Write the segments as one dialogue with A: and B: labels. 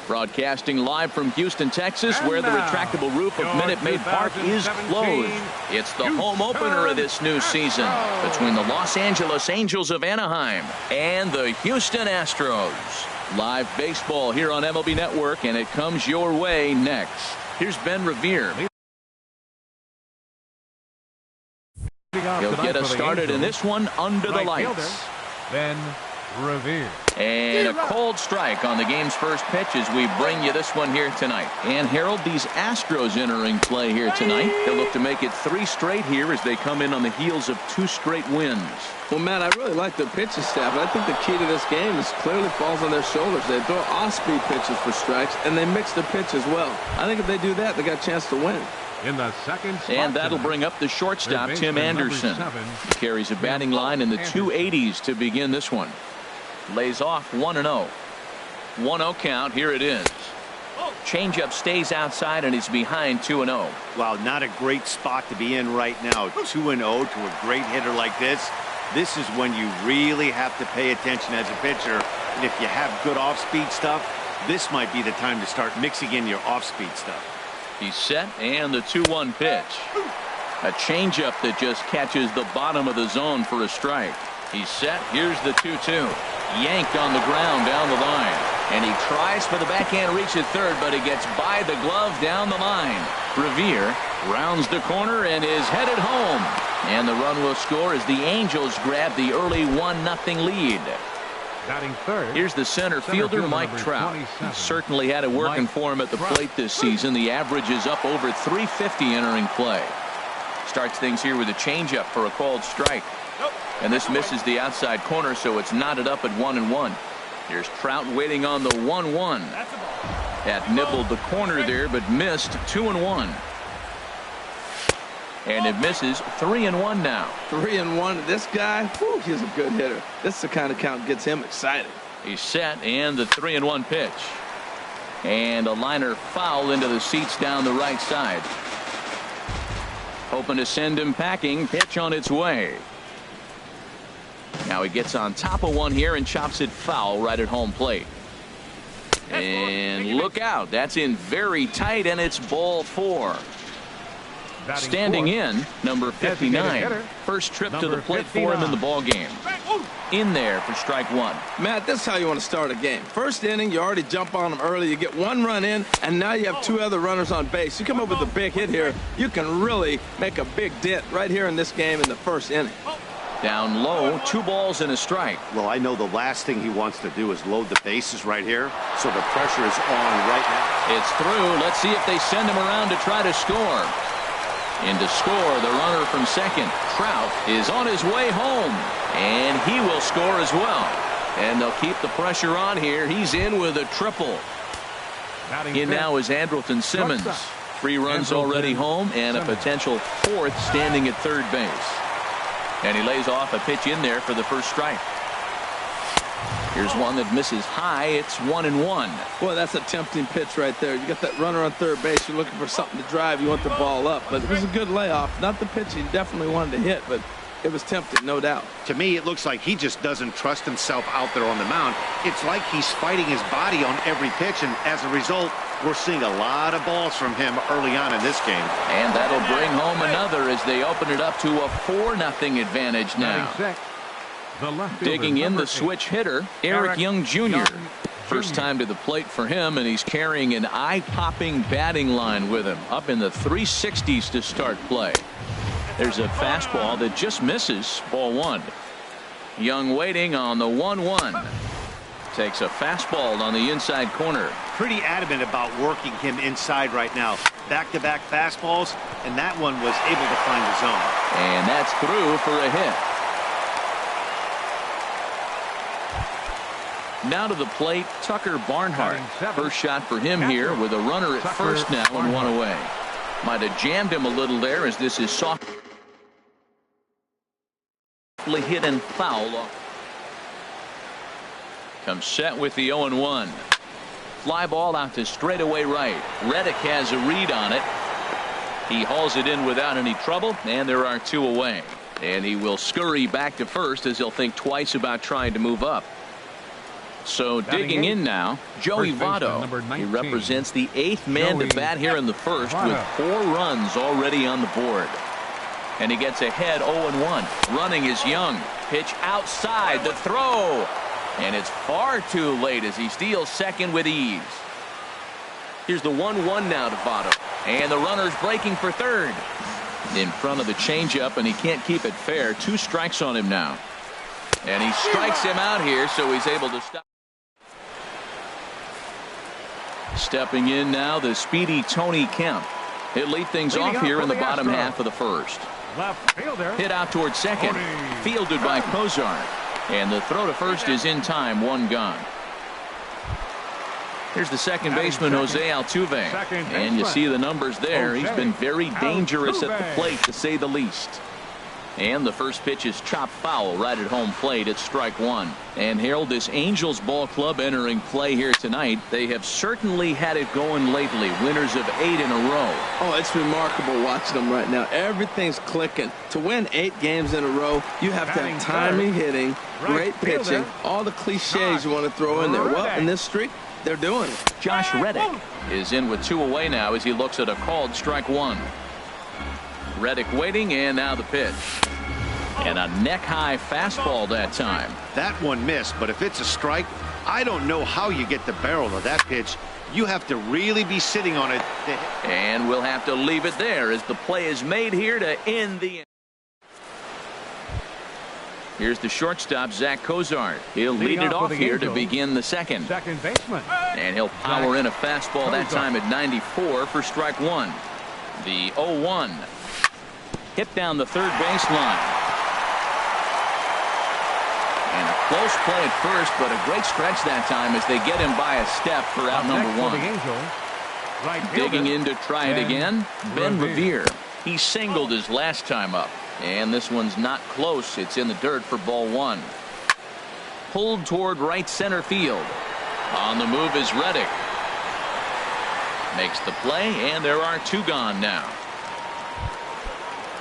A: Broadcasting live from Houston, Texas, where the retractable roof of Minute Maid Park is closed. It's the home opener of this new season between the Los Angeles Angels of Anaheim and the Houston Astros. Live baseball here on MLB Network, and it comes your way next. Here's Ben Revere. He'll get us started in this one under the lights.
B: Ben Revere.
A: And a cold strike on the game's first pitch as we bring you this one here tonight. And Harold, these Astros entering play here tonight. They'll look to make it 3 straight here as they come in on the heels of 2 straight wins.
C: Well, Matt, I really like their pitching staff, but I think the key to this game is clearly falls on their shoulders. They throw off-speed pitches for strikes, and they mix the pitch as well. I think if they do that, they got a chance to win.
B: In the second spot
A: and that'll bring up the shortstop, Tim Anderson. He carries a batting line in the 280s to begin this one. Lays off 1-0. 1-0 count. Here it is. Changeup stays outside and he's behind 2-0.
D: Wow, not a great spot to be in right now. 2-0 to a great hitter like this. This is when you really have to pay attention as a pitcher. And if you have good off-speed stuff, this might be the time to start mixing in your off-speed stuff.
A: He's set, and the 2-1 pitch. A changeup that just catches the bottom of the zone for a strike. He's set. Here's the 2-2. Yanked on the ground down the line. And he tries for the backhand reach at third, but he gets by the glove down the line. Revere rounds the corner and is headed home. And the run will score as the Angels grab the early 1-0 lead.
B: Batting third.
A: Here's the center fielder, Mike Trout. He certainly had it working for him at the plate this season. The average is up over 350 entering play. Starts things here with a changeup for a called strike. And this misses the outside corner, so it's knotted up at 1-1. Here's Trout waiting on the 1-1. That nibbled the corner there, but missed 2-1. And it misses 3-1 now.
C: 3-1. This guy, whew, he's a good hitter. This is the kind of count gets him excited.
A: He's set, and the 3-1 pitch. And a liner foul into the seats down the right side. Hoping to send him packing. Pitch on its way. Now he gets on top of one here and chops it foul right at home plate. And look out. That's in very tight, and it's ball 4. Standing in, number 59. First trip to the plate for him in the ball game. In there for strike 1.
C: Matt, this is how you want to start a game. First inning, you already jump on them early. You get 1 run in, and now you have 2 other runners on base. You come up with a big hit here, you can really make a big dent right here in this game in the first inning.
A: Down low, 2 balls and a strike.
D: Well, I know the last thing he wants to do is load the bases right here, so the pressure is on right now.
A: It's through. Let's see if they send him around to try to score. And to score, the runner from second, Trout, is on his way home. And he will score as well. And they'll keep the pressure on here. He's in with a triple. In now is Andrelton Simmons. 3 runs already home and a potential 4th standing at third base. And he lays off a pitch in there for the first strike. Here's one that misses high. It's 1-1.
C: Boy, that's a tempting pitch right there. You got that runner on third base. You're looking for something to drive. You want the ball up. But it was a good layoff. Not the pitch he definitely wanted to hit, but it was tempting, no doubt.
D: To me, it looks like he just doesn't trust himself out there on the mound. It's like he's fighting his body on every pitch, and as a result, we're seeing a lot of balls from him early on in this game.
A: And that'll bring home another as they open it up to a 4-0 advantage now. Digging in the switch hitter, Eric Young Jr. First time to the plate for him, and he's carrying an eye-popping batting line with him. Up in the 360s to start play. There's a fastball that just misses, ball 1. Young waiting on the 1-1. Takes a fastball on the inside corner.
D: Pretty adamant about working him inside right now. Back-to-back fastballs, and that one was able to find the zone.
A: And that's through for a hit. Now to the plate, Tucker Barnhart. First shot for him here with a runner at first now and 1 away. Might have jammed him a little there as this is softly hit and foul. Comes set with the 0-1. Fly ball out to straightaway right. Reddick has a read on it. He hauls it in without any trouble, and there are 2 away. And he will scurry back to first as he'll think twice about trying to move up. So digging in now, Joey
B: First baseman,
A: Votto.
B: number
A: He
B: 19.
A: represents the 8th man
B: Joey
A: to bat here in the first with
B: Votto.
A: 4 runs already on the board. And he gets ahead 0-1. Running is Young. Pitch outside, the throw. And it's far too late as he steals second with ease. Here's the 1-1 now to Votto. And the runner's breaking for third. In front of the changeup, and he can't keep it fair. 2 strikes on him now. And he strikes him out here, so he's able to stop. Stepping in now, the speedy Tony Kemp. He'll lead things off here in the bottom half of the first.
B: Left fielder.
A: Hit out towards second.
B: Tony.
A: Fielded by Cozart. And the throw to first is in time, 1 gone. Here's the second baseman, Jose Altuve. And you see the numbers there. He's been very dangerous at the plate, to say the least. And the first pitch is chopped foul right at home plate. It's strike 1. And Harold, this Angels ball club entering play here tonight, they have certainly had it going lately. Winners of 8 in a row.
C: Oh, it's remarkable watching them right now. Everything's clicking. To win 8 games in a row, you have to have timing, hitting, great pitching, all the cliches you want to throw in there. Well, in this streak, they're doing it.
A: Josh Reddick is in with 2 away now as he looks at a called strike 1. Reddick waiting, and now the pitch. And a neck-high fastball that time.
D: That one missed, but if it's a strike, I don't know how you get the barrel of that pitch. You have to really be sitting on it.
A: And we'll have to leave it there as the play is made here to end the inning. Here's the shortstop, Zach Cozart. He'll lead it off here to begin the second.
B: Second baseman.
A: And he'll power in a fastball that time at 94 for strike 1. The 0-1. Hit down the third baseline. And a close play at first, but a great stretch that time as they get him by a step for out number 1. Digging in to try it again, Ben Revere. He singled his last time up. And this one's not close. It's in the dirt for ball 1. Pulled toward right center field. On the move is Reddick. Makes the play, and there are 2 gone now.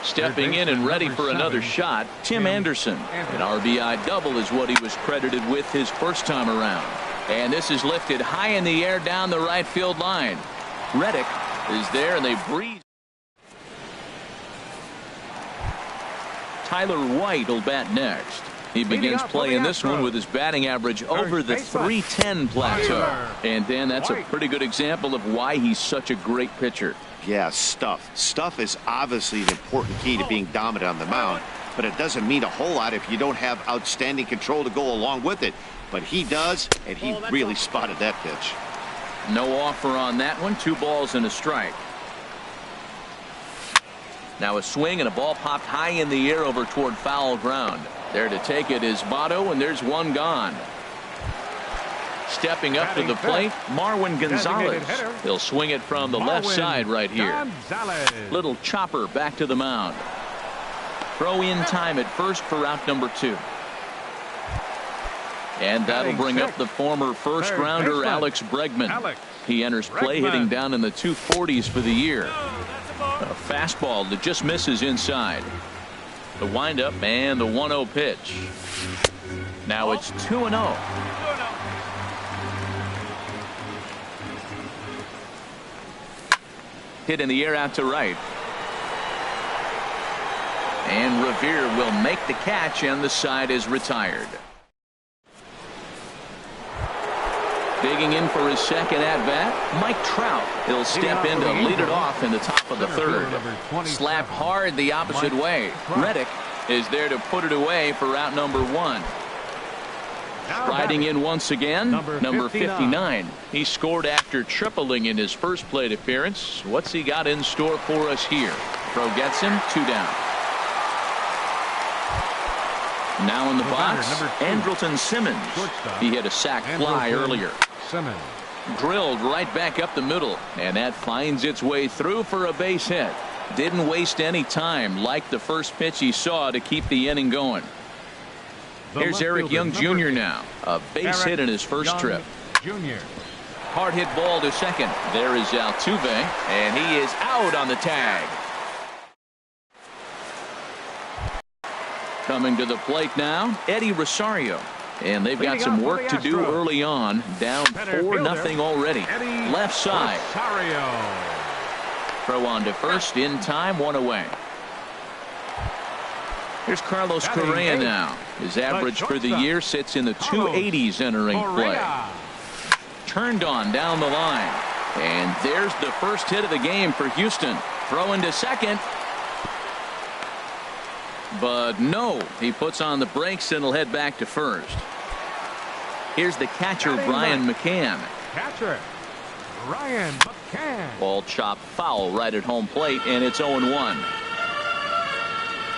A: Stepping in and ready for another shot, Tim Anderson. An RBI double is what he was credited with his first time around. And this is lifted high in the air down the right field line. Reddick is there, and they breeze. Tyler White will bat next. He begins play in this one with his batting average over the .310 plateau. And Dan, that's a pretty good example of why he's such a great pitcher.
D: Yeah, stuff. Stuff is obviously an important key to being dominant on the mound, but it doesn't mean a whole lot if you don't have outstanding control to go along with it. But he does, and he really spotted that pitch.
A: No offer on that one. 2 balls and a strike. Now a swing and a ball popped high in the air over toward foul ground. There to take it is Votto, and there's 1 gone. Stepping up to the plate, Marwin Gonzalez. He'll swing it from the left side right here. Little chopper back to the mound. Throw in time at first for out number 2. And that'll bring up the former first rounder Alex Bregman. He enters play hitting down in the 240s for the year. A fastball that just misses inside. The windup and the 1-0 pitch. Now it's 2-0. Hit in the air out to right. And Revere will make the catch, and the side is retired. Digging in for his second at-bat, Mike Trout. He'll step in to lead it off in the top of the third. Slap hard the opposite way. Reddick is there to put it away for out number 1. Striding in once again, number 59. He scored after tripling in his first plate appearance. What's he got in store for us here? Throw gets him, 2 down. Now in the box, Andrelton Simmons. He had a sac fly earlier. Drilled right back up the middle, and that finds its way through for a base hit. Didn't waste any time like the first pitch he saw to keep the inning going. Here's Eric Young Jr. now. A base hit in his first trip. Hard hit ball to second. There is Altuve, and he is out on the tag. Coming to the plate now, Eddie Rosario. And they've got some work to do early on. Down 4-0 already. Left side. Throw on to first in time, 1 away. Here's Carlos Correa now. His average for the year sits in the 280s entering play. Turned on down the line. And there's the first hit of the game for Houston. Throw into second. But no, he puts on the brakes and will head back to first. Here's the catcher, Brian McCann.
B: Catcher, Brian McCann.
A: Ball chopped foul right at home plate, and it's 0-1.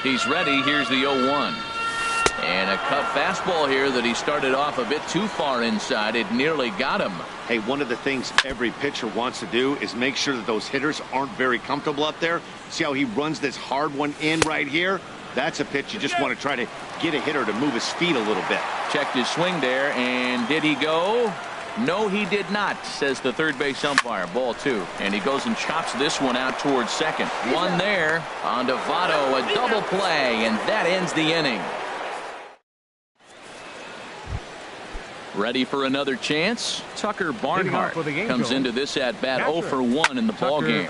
A: He's ready. Here's the 0-1. And a cut fastball here that he started off a bit too far inside. It nearly got him.
D: Hey, one of the things every pitcher wants to do is make sure that those hitters aren't very comfortable up there. See how he runs this hard one in right here? That's a pitch you just want to try to get a hitter to move his feet a little bit.
A: Checked his swing there, and did he go? No, he did not, says the third base umpire. Ball 2. And he goes and chops this one out towards second. One there. On to Votto, a double play, and that ends the inning. Ready for another chance? Tucker Barnhart comes into this at-bat 0 for 1 in the ballgame.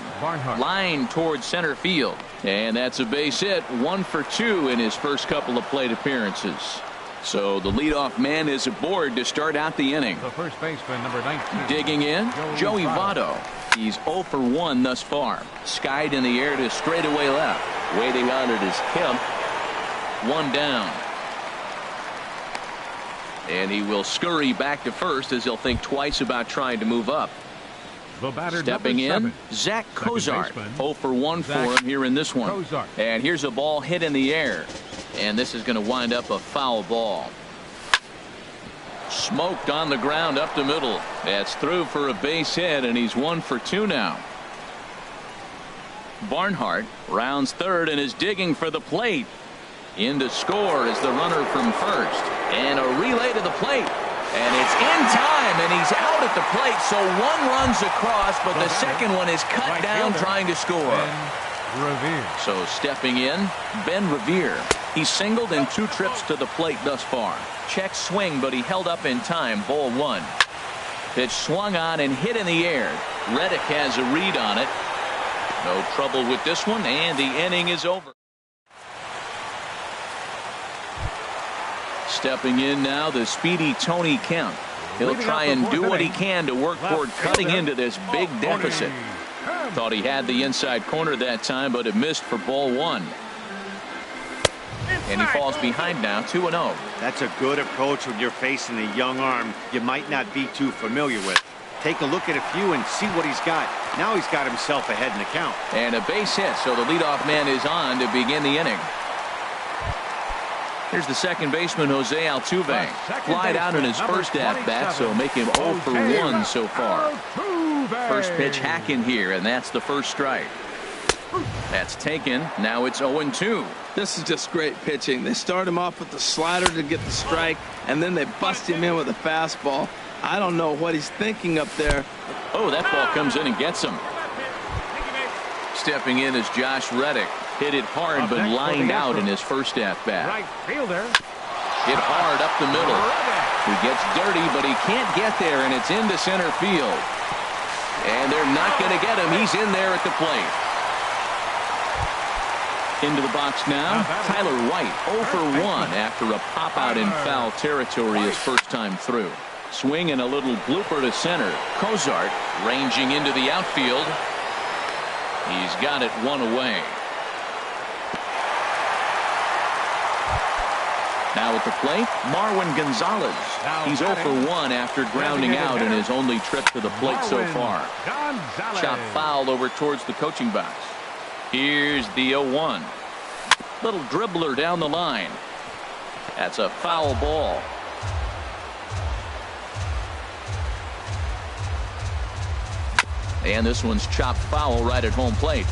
A: Line towards center field. And that's a base hit. 1 for 2 in his first couple of plate appearances. So the leadoff man is aboard to start out the inning.
B: The first baseman, number 19.
A: Digging in, Joey Votto. He's 0 for 1 thus far. Skied in the air to straightaway left. Waiting on it is Kemp. 1 down. And he will scurry back to first as he'll think twice about trying to move up. Stepping in, Zach Cozart. 0 for 1 for him here in this one. And here's a ball hit in the air. And this is going to wind up a foul ball. Smoked on the ground up the middle. That's through for a base hit, and he's 1 for 2 now. Barnhart rounds third and is digging for the plate. In to score is the runner from first. And a relay to the plate. And it's in time, and he's out at the plate. So 1 runs across, but the second one is cut down trying to score. So stepping in, Ben Revere. He's singled in 2 trips to the plate thus far. Check swing, but he held up in time. Ball 1. Pitch swung on and hit in the air. Reddick has a read on it. No trouble with this one, and the inning is over. Stepping in now, the speedy Tony Kemp. He'll try and do what he can to work toward cutting into this big deficit. Thought he had the inside corner that time, but it missed for ball 1. And he falls behind now, 2-0.
D: That's a good approach when you're facing a young arm you might not be too familiar with. Take a look at a few and see what he's got. Now he's got himself ahead in the count.
A: And a base hit, so the leadoff man is on to begin the inning. Here's the second baseman, Jose Altuve. Flied out in his first at-bat, so make him 0 for 1 so far. First pitch hack in here, and that's the first strike. That's taken. Now it's 0-2.
C: This is just great pitching. They start him off with the slider to get the strike, and then they bust him in with a fastball. I don't know what he's thinking up there.
A: Oh, that ball comes in and gets him. Stepping in is Josh Reddick. Hit it hard, but lined out in his first at-bat.
B: Right fielder.
A: Hit hard up the middle. He gets dirty, but he can't get there, and it's into center field. And they're not going to get him. He's in there at the plate. Into the box now, Tyler White, 0 for 1 after a pop-out in foul territory his first time through. Swing and a little blooper to center. Cozart ranging into the outfield. He's got it 1 away. Now at the plate, Marwin Gonzalez. He's 0 for 1 after grounding out in his only trip to the plate so far. Shot foul over towards the coaching box. Here's the 0-1. Little dribbler down the line. That's a foul ball. And this one's chopped foul right at home plate.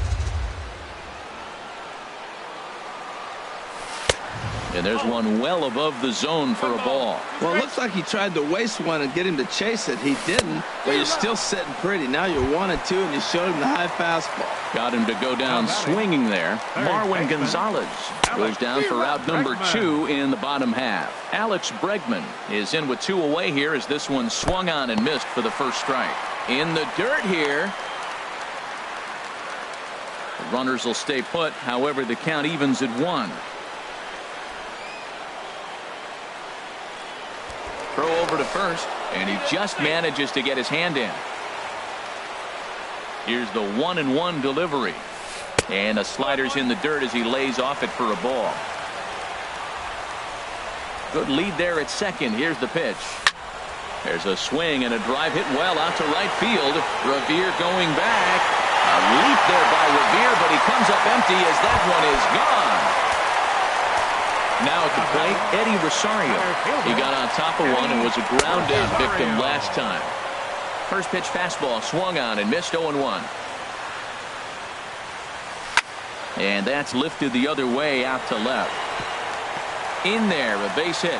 A: And there's one well above the zone for a ball.
C: Well, it looks like he tried to waste one and get him to chase it. He didn't, but you're still sitting pretty. Now you're 1-2, and you showed him the high fastball.
A: Got him to go down swinging there. Marwin Gonzalez goes down for out number 2 in the bottom half. Alex Bregman is in with 2 away here as this one swung on and missed for the first strike. In the dirt here. The runners will stay put. However, the count evens at 1. Throw over to first, and he just manages to get his hand in. Here's the 1-1 delivery. And a slider's in the dirt as he lays off it for a ball. Good lead there at second. Here's the pitch. There's a swing and a drive hit well out to right field. Revere going back. A leap there by Revere, but he comes up empty as that one is gone. Now at the plate, Eddie Rosario. He got on top of one and was a ground down victim last time. First pitch fastball swung on and missed 0-1. And that's lifted the other way out to left. In there, a base hit.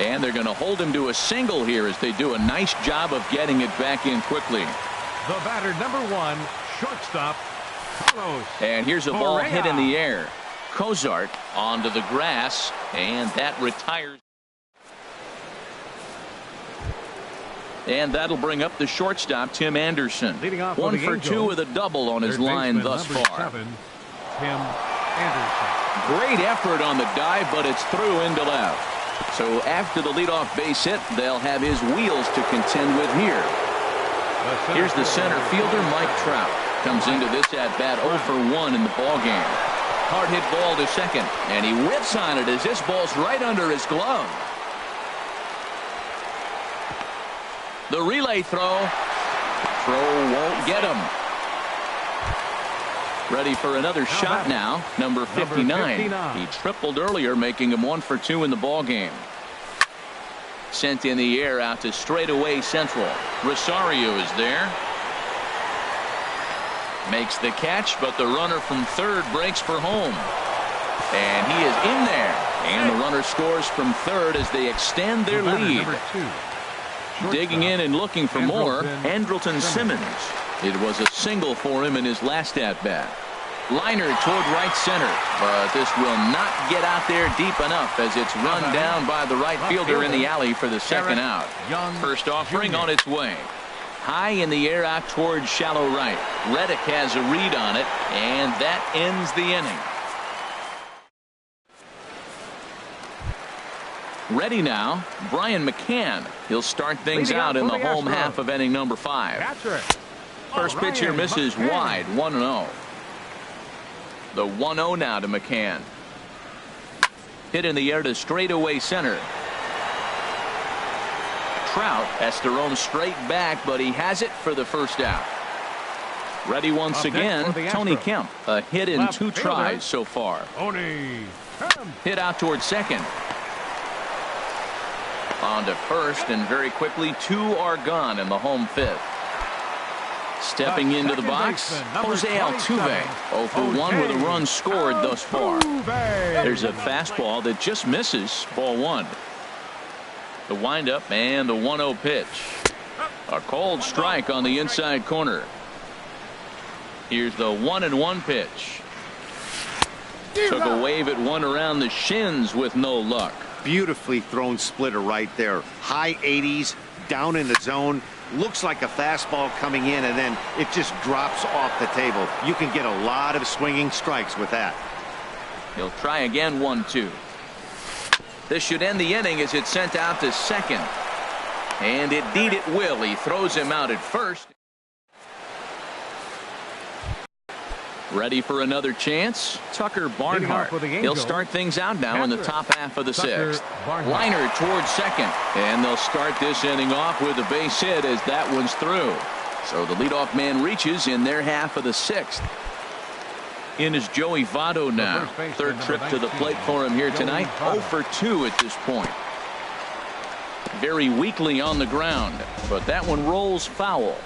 A: And they're going to hold him to a single here as they do a nice job of getting it back in quickly.
B: The batter, number 1, shortstop, Carlos.
A: And here's a ball hit in the air. Cozart onto the grass, and that retires. And that'll bring up the shortstop, Tim Anderson. 1 for 2 with a double on his line thus far.
B: 7, Tim Anderson.
A: Great effort on the dive, but it's through into left. So after the leadoff base hit, they'll have his wheels to contend with here. Here's the center fielder, Mike Trout. Comes into this at-bat 0 for 1 in the ballgame. Hard hit ball to second, and he whips on it as this ball's right under his glove. The relay throw. Throw won't get him. Ready for another shot now. Number 59. He tripled earlier, making him 1 for 2 in the ballgame. Sent in the air out to straightaway central. Rosario is there. Makes the catch, but the runner from third breaks for home. And he is in there. And the runner scores from third as they extend their lead. Digging in and looking for more, Andrelton Simmons. It was a single for him in his last at-bat. Liner toward right center, but this will not get out there deep enough as it's run down by the right fielder in the alley for the second out. First offering on its way. High in the air out towards shallow right. Reddick has a read on it, and that ends the inning. Ready now, Brian McCann. He'll start things out in the home half of inning number 5. First pitch here misses wide, 1-0. The 1-0 now to McCann. Hit in the air to straightaway center. Trout has to roam straight back, but he has it for the first out. Ready once again, Tony Kemp. A hit in 2 tries so far. Hit out towards second. On to first, and very quickly 2 are gone in the home 5th. Stepping into the box, Jose Altuve. 0 for 1 with a run scored thus far. There's a fastball that just misses, ball 1. The windup and the 1-0 pitch. A cold strike on the inside corner. Here's the 1-1 pitch. Took a wave at one around the shins with no luck.
D: Beautifully thrown splitter right there. High 80s, down in the zone. Looks like a fastball coming in, and then it just drops off the table. You can get a lot of swinging strikes with that.
A: He'll try again, 1-2. This should end the inning as it's sent out to second. And indeed it will. He throws him out at first. Ready for another chance? Tucker Barnhart. He'll start things out now in the top half of the 6th. Liner towards second. And they'll start this inning off with a base hit as that one's through. So the leadoff man reaches in their half of the 6th. In is Joey Votto now. Third trip to the plate for him here tonight. 0 for 2 at this point. Very weakly on the ground, but that one rolls foul.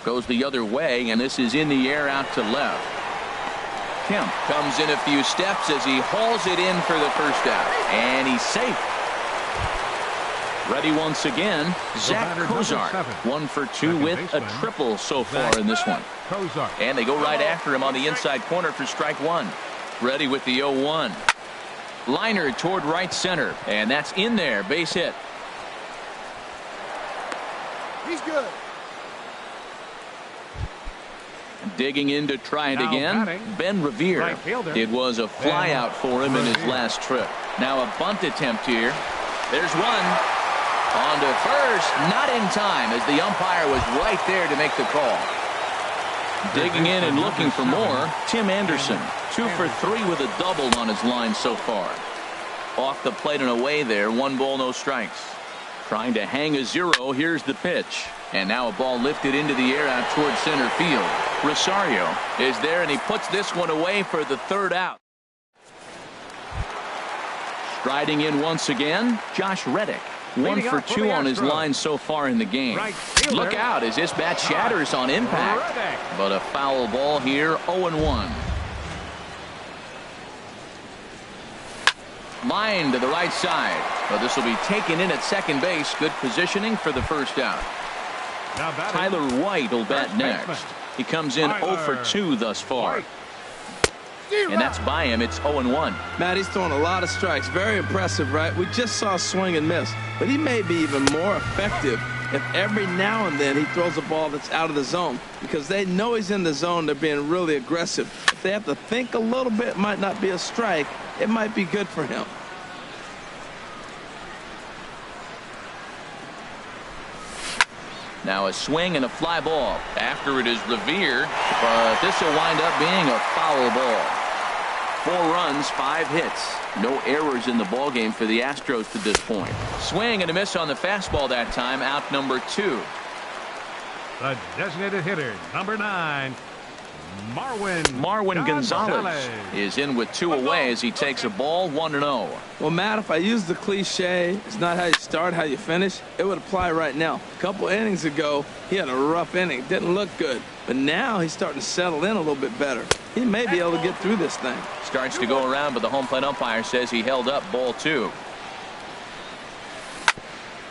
A: Goes the other way, and this is in the air out to left. Kemp comes in a few steps as he hauls it in for the first out. And he's safe. Ready once again, Zach Kozart. 1 for 2 with a triple so far in this one. And they go right after him on the inside corner for strike one. Ready with the 0-1. Liner toward right center. And that's in there. Base hit.
E: He's good.
A: Digging in to try it again, Ben Revere. It was a fly out for him in his last trip. Now a bunt attempt here. There's one. On to first, not in time as the umpire was right there to make the call. Digging in and looking for more, Tim Anderson. 2 for 3 with a double on his line so far. Off the plate and away there, 1 ball, no strikes. Trying to hang a 0, here's the pitch. And now a ball lifted into the air out towards center field. Rosario is there, and he puts this one away for the 3rd out. Striding in once again, Josh Reddick. 1 for 2 on his line so far in the game. Look out as this bat shatters on impact. But a foul ball here, 0-1. Line to the right side. But this will be taken in at second base. Good positioning for the first out. Tyler White will bat next. He comes in 0 for 2 thus far. And that's by him. It's 0-1.
C: Matt, he's throwing a lot of strikes. Very impressive, right? We just saw a swing and miss. But he may be even more effective if every now and then he throws a ball that's out of the zone. Because they know he's in the zone. They're being really aggressive. If they have to think a little bit, it might not be a strike. It might be good for him.
A: Now a swing and a fly ball. After it is Revere, but this will wind up being a foul ball. 4 runs, 5 hits. No errors in the ballgame for the Astros to this point. Swing and a miss on the fastball that time. Out number 2.
B: The designated hitter, number 9, Marwin
A: Gonzalez is in with 2 away as he takes a ball 1-0.
C: Well, Matt, if I use the cliche, it's not how you start, how you finish, it would apply right now. A couple innings ago, he had a rough inning. Didn't look good. But now he's starting to settle in a little bit better. He may be able to get through this thing.
A: Starts to go around, but the home plate umpire says he held up ball 2.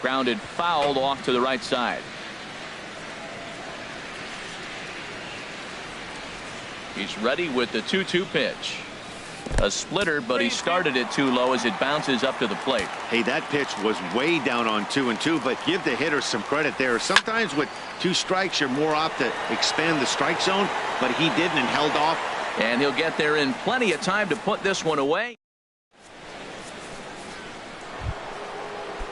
A: Grounded fouled off to the right side. He's ready with the 2-2 pitch. A splitter, but he started it too low as it bounces up to the plate.
D: Hey, that pitch was way down on 2-2, but give the hitter some credit there. Sometimes with 2 strikes, you're more apt to expand the strike zone, but he didn't and held off.
A: And he'll get there in plenty of time to put this one away.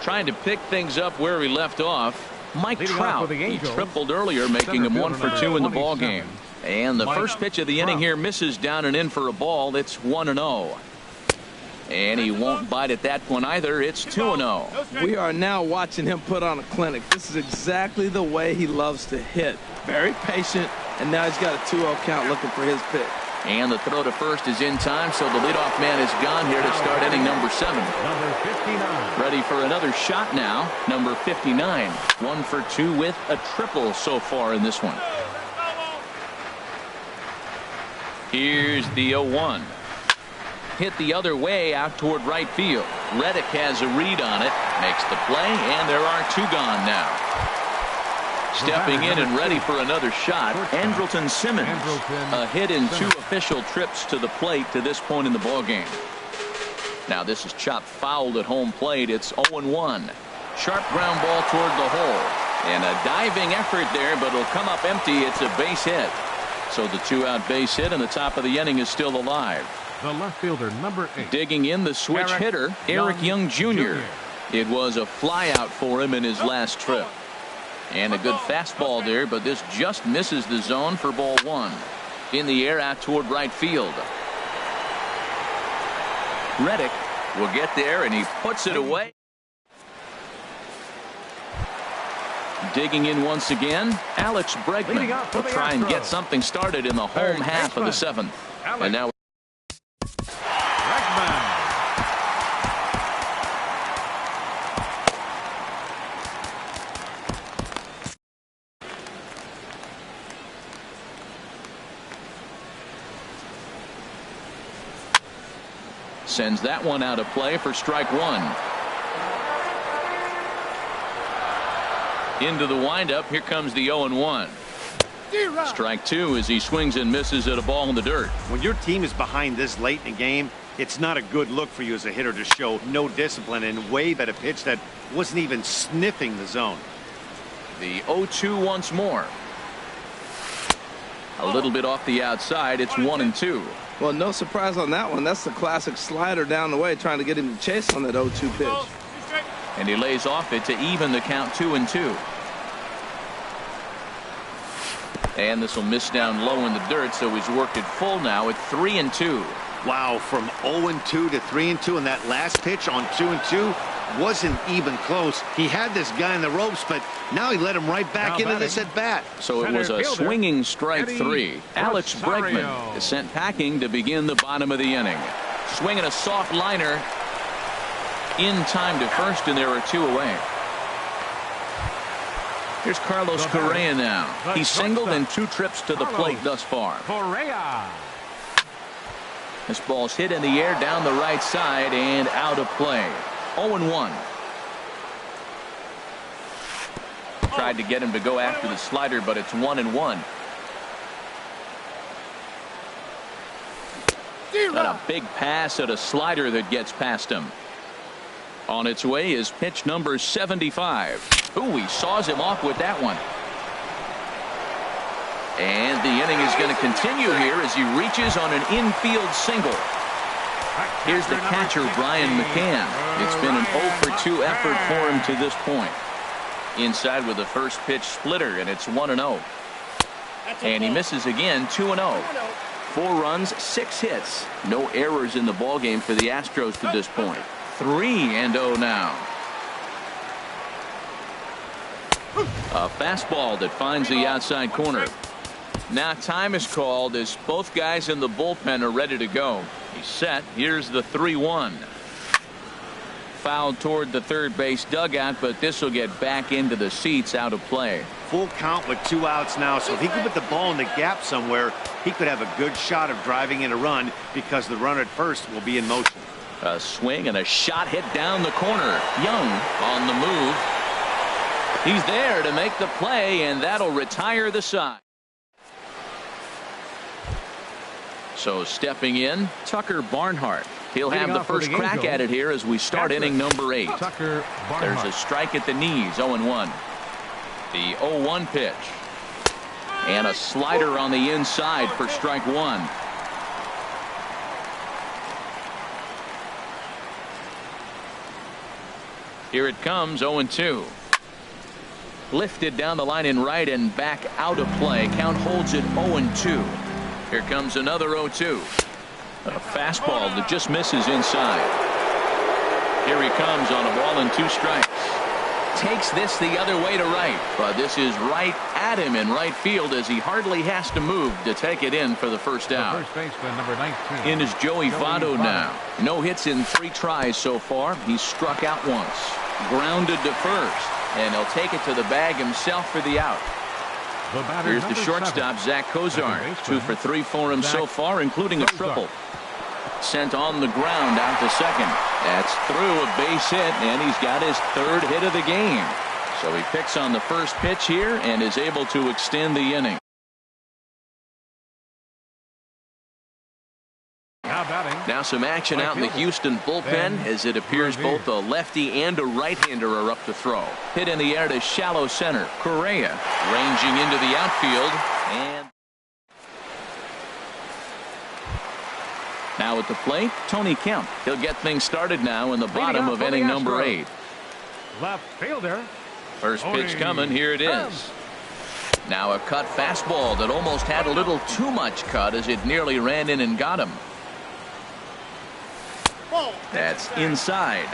A: Trying to pick things up where he left off. Mike Trout, he tripled earlier, making him 1 for 2 in the ball game. And the first pitch of the inning here misses down and in for a ball. It's 1-0. And he won't bite at that one either. It's 2-0.
C: We are now watching him put on a clinic. This is exactly the way he loves to hit. Very patient, and now he's got a 2-0 count looking for his pitch.
A: And the throw to first is in time, so the leadoff man is gone here to start inning number 7.
B: Number 59.
A: Ready for another shot now. Number 59. 1 for 2 with a triple so far in this one. Here's the 0-1. Hit the other way out toward right field. Reddick has a read on it. Makes the play, and there are 2 gone now. Stepping in and ready for another shot, Andrelton Simmons. A hit in 2 official trips to the plate to this point in the ballgame. Now this is chopped fouled at home plate. It's 0-1. Sharp ground ball toward the hole. And a diving effort there, but it'll come up empty. It's a base hit. So the 2-out base hit, and the top of the inning is still alive.
B: The left fielder, number 8.
A: Digging in the switch hitter, Eric Young Jr. It was a fly out for him in his last trip. And a good fastball there, but this just misses the zone for ball 1. In the air out toward right field. Reddick will get there, and he puts it away. Digging in once again, Alex Bregman will try and get something started in the home half of the 7th. And now Sends that one out of play for strike one. Into the windup. Here comes the 0-1. Strike two as he swings and misses at a ball in the dirt.
D: When your team is behind this late in the game, it's not a good look for you as a hitter to show no discipline and wave at a pitch that wasn't even sniffing the zone.
A: The 0-2 once more. A little bit off the outside. It's 1-2.
C: Well, no surprise on that one. That's the classic slider down the way, trying to get him to chase on that 0-2 pitch.
A: And he lays off it to even the count 2-2. And this will miss down low in the dirt, so he's worked it full now at 3-2.
D: Wow, from 0-2 to 3-2, and that last pitch on 2-2 wasn't even close. He had this guy in the ropes, but now he let him right back into this at bat.
A: So it was a swinging strike three. Alex Bregman is sent packing to begin the bottom of the inning. Swinging a soft liner in time to first, and there are two away. Here's Carlos Correa now. He's singled in 2 trips to the plate thus far.
B: Correa.
A: This ball's hit in the air down the right side and out of play. 0-1. Tried to get him to go after the slider, but it's 1-1. Got a big pass at a slider that gets past him. On its way is pitch number 75. Ooh, he saws him off with that one. And the inning is going to continue here as he reaches on an infield single. Here's the catcher, Brian McCann. It's been an 0-for-2 effort for him to this point. Inside with the first pitch splitter, and it's 1-0. And he misses again, 2-0. 4 runs, 6 hits. No errors in the ballgame for the Astros to this point. 3-0 now. A fastball that finds the outside corner. Now time is called as both guys in the bullpen are ready to go. He's set. Here's the 3-1. Fouled toward the third base dugout, but this will get back into the seats, out of play.
D: Full count with 2 outs now, so if he could put the ball in the gap somewhere, he could have a good shot of driving in a run because the runner at first will be in motion.
A: A swing and a shot hit down the corner. Young on the move. He's there to make the play, and that'll retire the side. So stepping in, Tucker Barnhart. He'll have the first crack at it here as we start inning number 8.
B: Tucker Barnhart.
A: There's a strike at the knees, 0-1. The 0-1 pitch. And a slider on the inside for strike one. Here it comes, 0-2. Lifted down the line in right and back out of play. Count holds it 0-2. Here comes another 0-2. A fastball that just misses inside. Here he comes on a ball and 2 strikes. Takes this the other way to right, but this is right at him in right field as he hardly has to move to take it in for the first out.
B: First baseman, number 19.
A: In is Joey Votto now. No hits in 3 tries so far. He's struck out once. Grounded to first, and he'll take it to the bag himself for the out. Here's the shortstop, Zach Kozar. 2 for 3 for him so far, including a triple. Sent on the ground out to second. That's through a base hit, and he's got his 3rd hit of the game. So he picks on the first pitch here and is able to extend the inning. Now some action out in the Houston bullpen as it appears both a lefty and a right-hander are up to throw. Hit in the air to shallow center. Correa ranging into the outfield. And now at the plate, Tony Kemp. He'll get things started now in the bottom of inning number 8.
B: Left fielder.
A: First pitch coming. Here it is. Now a cut fastball that almost had a little too much cut as it nearly ran in and got him. That's inside.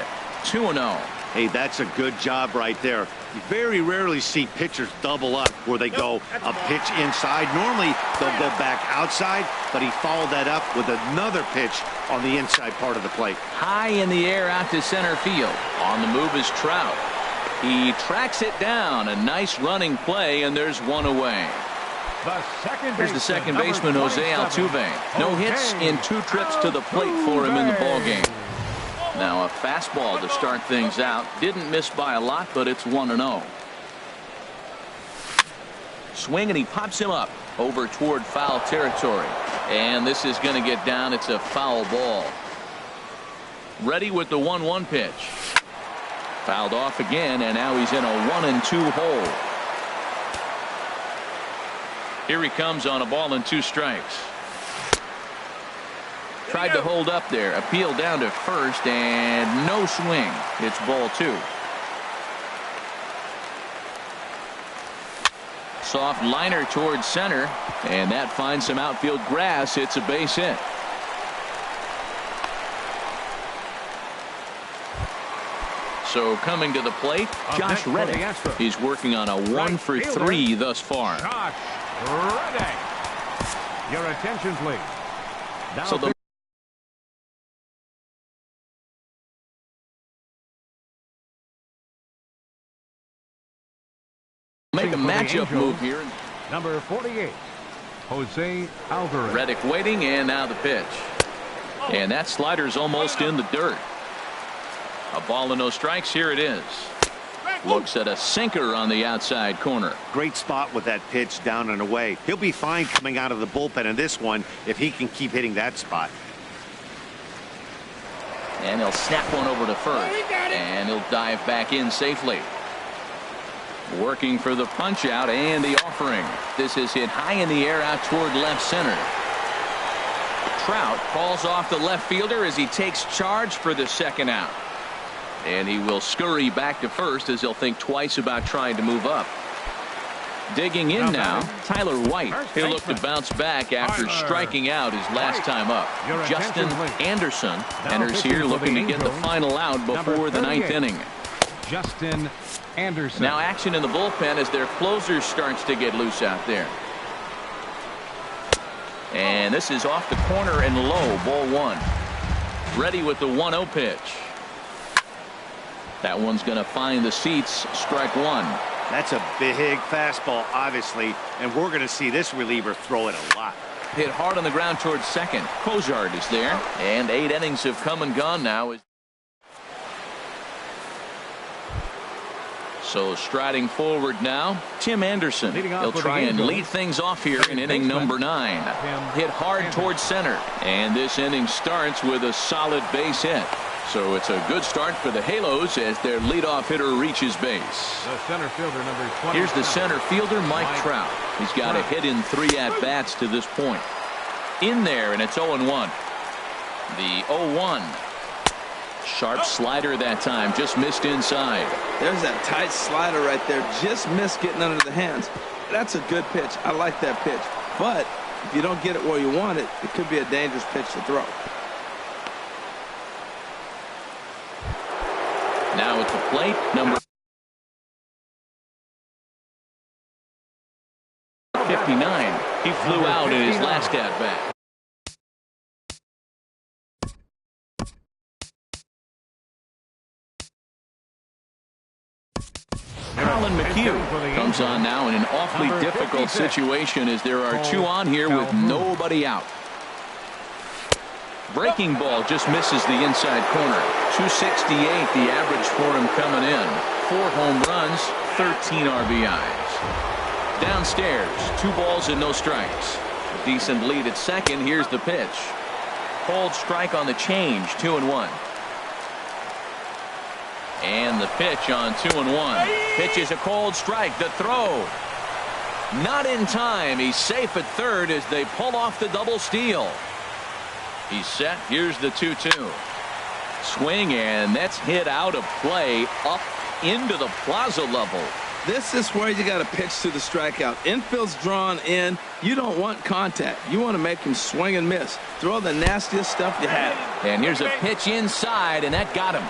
A: 2-0.
D: Hey, that's a good job right there. You very rarely see pitchers double up where they go a pitch inside. Normally they'll go back outside, but he followed that up with another pitch on the inside part of the plate.
A: High in the air out to center field. On the move is Trout. He tracks it down. A nice running play, and there's one away. Here's the second baseman, Jose Altuve. No hits in 2 trips to the plate for him in the ballgame. Now a fastball to start things out. Didn't miss by a lot, but it's 1-0. Swing, and he pops him up over toward foul territory. And this is going to get down. It's a foul ball. Ready with the 1-1 pitch. Fouled off again, and now he's in a 1-2 hole. Here he comes on a ball and 2 strikes. Tried to hold up there. Appeal down to first, and no swing. It's ball 2. Soft liner towards center, and that finds some outfield grass. It's a base hit. So coming to the plate, Josh Reddick. He's working on a 1-for-3 thus far.
B: Josh Reddick. Your attention, please.
A: So the make a matchup move here.
B: Number 48, Jose Alvarez.
A: Reddick waiting, and now the pitch. And that slider's almost in the dirt. A ball and no strikes. Here it is. Looks at a sinker on the outside corner.
D: Great spot with that pitch down and away. He'll be fine coming out of the bullpen in this one if he can keep hitting that spot.
A: And he'll snap one over to first. And he'll dive back in safely. Working for the punch out and the offering. This is hit high in the air out toward left center. Trout calls off the left fielder as he takes charge for the second out. And he will scurry back to first as he'll think twice about trying to move up. Digging in now, Tyler White. He'll look to bounce back after striking out his last time up. Justin Anderson enters here looking to get the final out before the 9th inning.
B: Justin Anderson.
A: Now action in the bullpen as their closer starts to get loose out there. And this is off the corner and low, ball 1. Ready with the 1-0 pitch. That one's going to find the seats. Strike 1.
D: That's a big fastball, obviously, and we're going to see this reliever throw it a lot.
A: Hit hard on the ground towards second. Cozart is there, and 8 innings have come and gone now. So striding forward now, Tim Anderson. He'll try and lead things off here in inning number 9. Hit hard towards center, and this inning starts with a solid base hit. So it's a good start for the Halos as their leadoff hitter reaches base.
B: The center fielder, number 20.
A: Here's the center fielder, Mike Trout. He's got a hit in 3 at-bats to this point. In there, and it's 0-1. The 0-1. Sharp slider that time, just missed inside.
C: There's that tight slider right there, just missed getting under the hands. That's a good pitch. I like that pitch. But if you don't get it where you want it, it could be a dangerous pitch to throw.
A: Now at the plate, number 59. He flew out in his last at-bat. Colin McHugh comes on now in an awfully difficult situation as there are 2 on here with nobody out. Breaking ball just misses the inside corner. 268 the average for him coming in. 4 home runs, 13 RBIs. Downstairs, 2 balls and no strikes. A decent lead at second. Here's the pitch. Cold strike on the change, 2-1. And the pitch on 2-1. Pitch is a cold strike. The throw. Not in time. He's safe at third as they pull off the double steal. He's set. Here's the 2-2. Swing, and that's hit out of play up into the plaza level.
C: This is where you got to pitch to the strikeout. Infield's drawn in. You don't want contact. You want to make him swing and miss. Throw the nastiest stuff you have.
A: And here's a pitch inside, and that got him.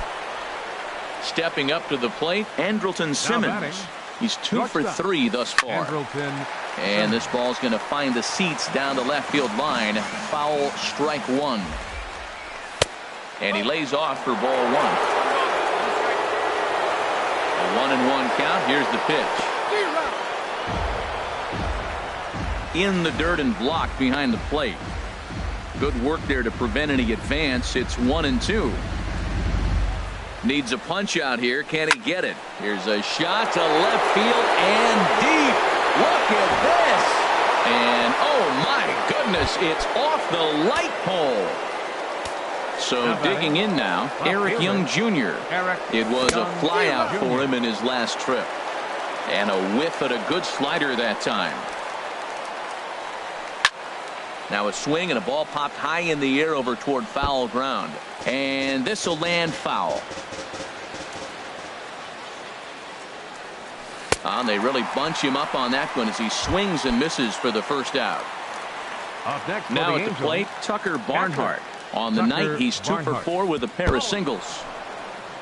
A: Stepping up to the plate, Andrelton Simmons. He's 2 for 3 thus far. And this ball's going to find the seats down the left field line. Foul, strike 1. And he lays off for ball 1. A 1-1 count. Here's the pitch. in the dirt and blocked behind the plate. Good work there to prevent any advance. It's 1-2. Needs a punch out here. Can he get it? Here's a shot to left field and deep. Look at this. And oh my goodness, it's off the light pole. So digging in now, Eric Young Jr. It was a flyout for him in his last trip. And a whiff at a good slider that time. Now a swing and a ball popped high in the air over toward foul ground. And this will land foul. They really bunch him up on that one as he swings and misses for the first out. Now at the plate, Tucker Barnhart. On the night, he's 2 for 4 with a pair of singles.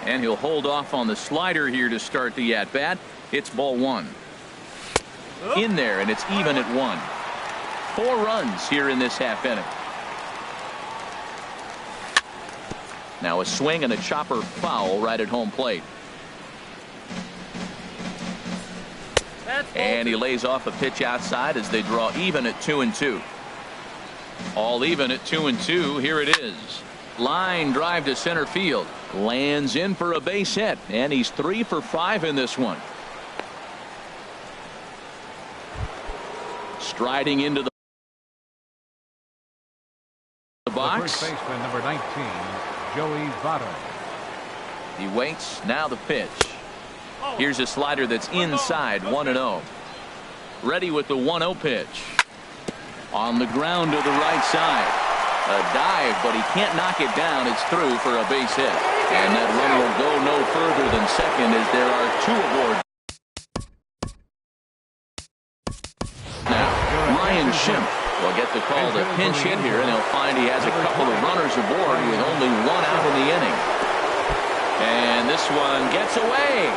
A: And he'll hold off on the slider here to start the at-bat. It's ball 1. In there, and it's even at 1. 4 runs here in this half inning. Now a swing and a chopper foul right at home plate. And he lays off a pitch outside as they draw even at 2-2. All even at 2-2. Here it is. Line drive to center field. Lands in for a base hit. And he's 3 for 5 in this one. Striding into the box.
B: First baseman, number 19, Joey Votto.
A: He waits. Now the pitch. Here's a slider that's inside, 1-0. Ready with the 1-0 pitch. On the ground to the right side. A dive, but he can't knock it down. It's through for a base hit. And that runner will go no further than second as there are 2 aboard. Now, Ryan Schimpf will get the call to pinch hit here, and he'll find he has a couple of runners aboard with only 1 out in the inning. And this one gets away.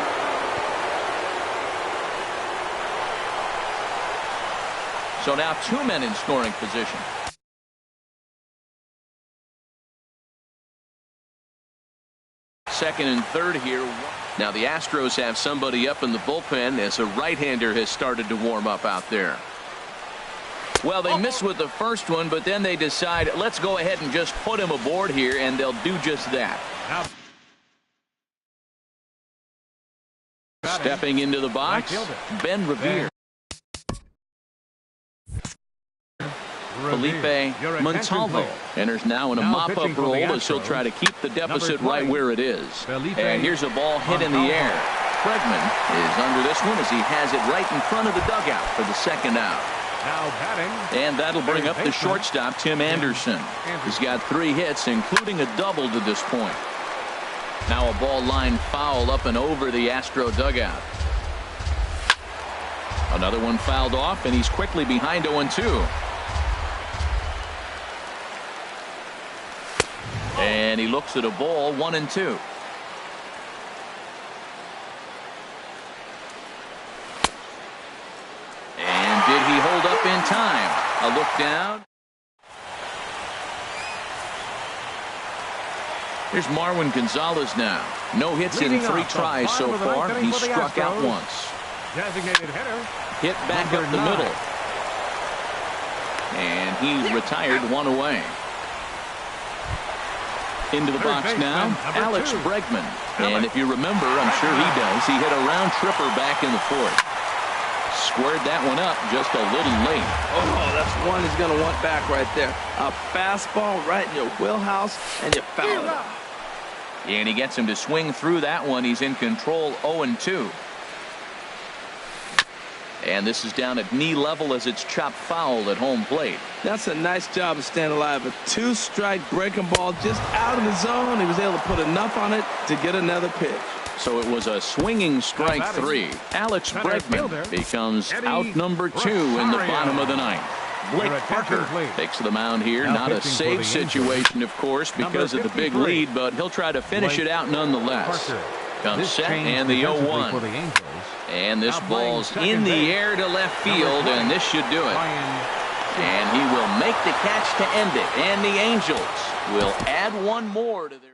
A: So now 2 men in scoring position. Second and third here. Now the Astros have somebody up in the bullpen as a right-hander has started to warm up out there. Well, they missed with the first one, but then they decide, let's go ahead and just put him aboard here, and they'll do just that. Stepping into the box, Ben Revere. Felipe Montalvo enters now in a mop-up role as he'll try to keep the deficit right where it is. And here's a ball hit in the air. Bregman is under this one as he has it right in front of the dugout for the second out. And that'll bring up the shortstop, Tim Anderson. He's got 3 hits, including a double to this point. Now a ball line foul up and over the Astro dugout. Another one fouled off, and he's quickly behind 0-2. And he looks at a ball, 1-2. And did he hold up in time? A look down. Here's Marwin Gonzalez now. No hits in 3 tries so far. He's struck out once.
B: Designated hitter.
A: Hit back up the middle. And he retired 1 away. Into the box now, Alex Bregman. And if you remember, I'm sure he does, he hit a round tripper back in the 4th. Squared that one up just a little late.
C: Oh, that's one he's going to want back right there. A fastball right in your wheelhouse, and you foul it.
A: And he gets him to swing through that one. He's in control, 0-2. And this is down at knee level as it's chopped foul at home plate.
C: That's a nice job of staying alive. A 2-strike breaking ball just out of the zone. He was able to put enough on it to get another pitch.
A: So it was a swinging strike 3. Alex Bregman becomes out number 2 in the bottom of the 9th. Blake Parker takes the mound here. Not a save situation, of course, because of the big lead, but he'll try to finish it out nonetheless. Comes set and the 0-1. And this ball's in the air to left field, and this should do it. And he will make the catch to end it. And the Angels will add 1 more to their